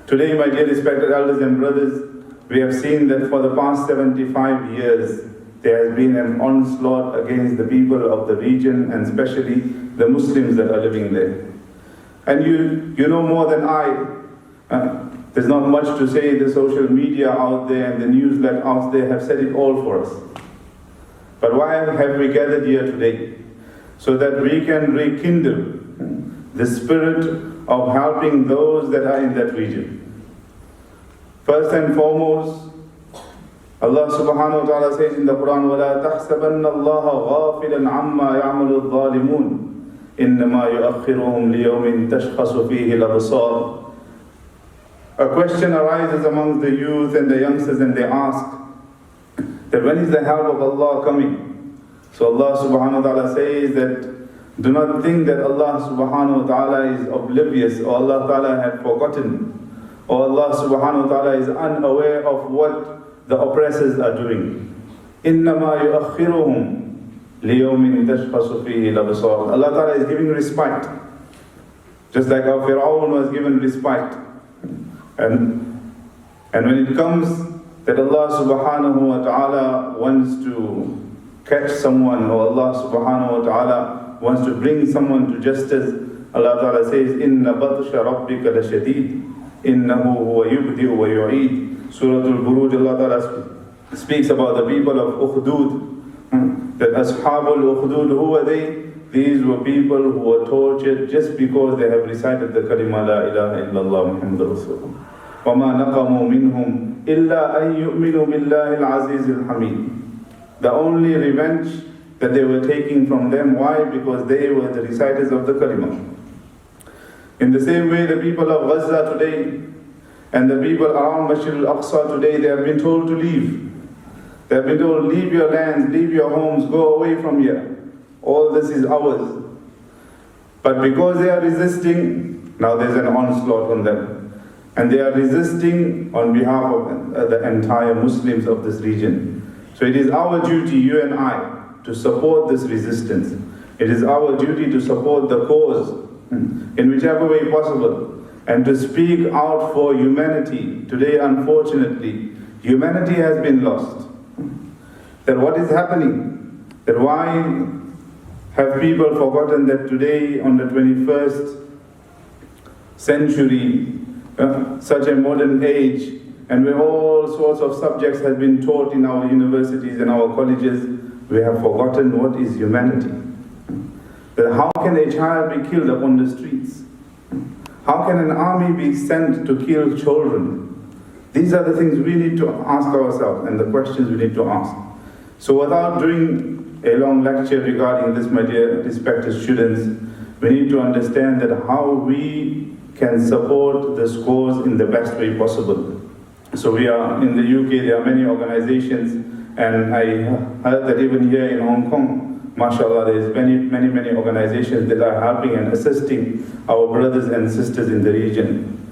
Today, my dear respected elders and brothers, we have seen that for the past 75 years, there has been an onslaught against the people of the region, and especially the Muslims that are living there. And you know more than I. There's not much to say. The social media out there and the news that out there have said it all for us. But why have we gathered here today? So that we can rekindle the spirit of helping those that are in that region. First and foremost, Allah subhanahu wa ta'ala says in the Quran, وَلَا تَحْسَبَنَّ اللَّهَ غَافِلًا عَمَّا يَعْمَلُ الظَّالِمُونَ إِنَّمَا يُؤَخِّرُهُمْ لِيَوْمٍ تَشْخَصُ فِيهِ الْأَبْصَارُ. A question arises amongst the youth and the youngsters, and they ask that when is the help of Allah coming? So Allah subhanahu wa ta'ala says that do not think that Allah subhanahu wa ta'ala is oblivious, or Allah ta'ala had forgotten, or Allah subhanahu wa ta'ala is unaware of what the oppressors are doing. إِنَّمَا يُؤَخِّرُهُمْ لِيَوْمٍ تَشْخَصُ فِيهِ الْأَبْصَارُ. Allah ta'ala is giving respite. Just like our Fir'aun was given respite. And when it comes that Allah subhanahu wa ta'ala wants to catch someone, or Allah subhanahu wa ta'ala wants to bring someone to justice, Allah ta'ala says, إِنَّ بَطْشَ رَبِّكَ لَشَدِيدٌ إِنَّهُ هُوَ يُبْدِئُ وَيُعِيدُ. Surah Al-Buruj, Allah ta'ala speaks about the people of Ukhdud, that Ashabul Ukhdud, who were they? These were people who were tortured just because they have recited the kalima La ilaha illallah Muhammadur Rasulullah. وَمَا نَقَمُوا مِنْهُمْ إِلَّا أَن يُؤْمِنُوا بِاللَّهِ الْعَزِيزِ الْحَمِيدِ. The only revenge that they were taking from them, why? Because they were the reciters of the kalima. In the same way, the people of Gaza today and the people around Masjid al-Aqsa today, they have been told to leave. They have been told, leave your lands, leave your homes, go away from here. All this is ours. But because they are resisting, now there's an onslaught on them. And they are resisting on behalf of the entire Muslims of this region. So it is our duty, you and I, to support this resistance. It is our duty to support the cause in whichever way possible, and to speak out for humanity. Today, unfortunately, humanity has been lost. That what is happening? That why have people forgotten that today, on the 21st century, such a modern age, and where all sorts of subjects have been taught in our universities and our colleges, we have forgotten what is humanity. That how can a child be killed upon the streets? How can an army be sent to kill children? These are the things we need to ask ourselves, and the questions we need to ask. So without doing a long lecture regarding this, my dear respected students, we need to understand that how we can support this cause in the best way possible. So we are in the UK, there are many organizations, and I heard that even here in Hong Kong, mashallah, there is many organizations that are helping and assisting our brothers and sisters in the region.